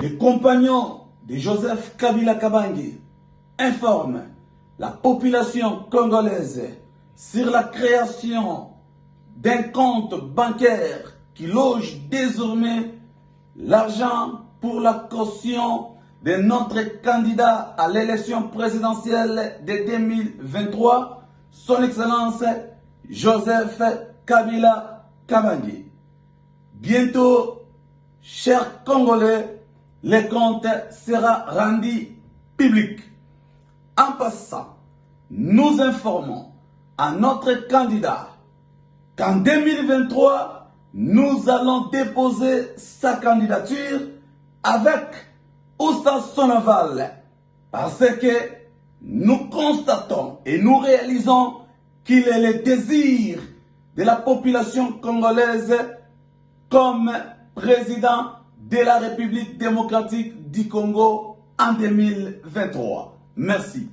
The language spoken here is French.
les compagnons de Joseph Kabila Kabange informent la population congolaise sur la création d'un compte bancaire qui loge désormais l'argent pour la caution de notre candidat à l'élection présidentielle de 2023, son Excellence Joseph Kabila Kabange. Bientôt, chers Congolais, le compte sera rendu public. En passant, nous informons à notre candidat qu'en 2023, nous allons déposer sa candidature avec ou sans son aval, parce que nous constatons et nous réalisons qu'il est le désir de la population congolaise comme président de la République démocratique du Congo en 2023. Merci.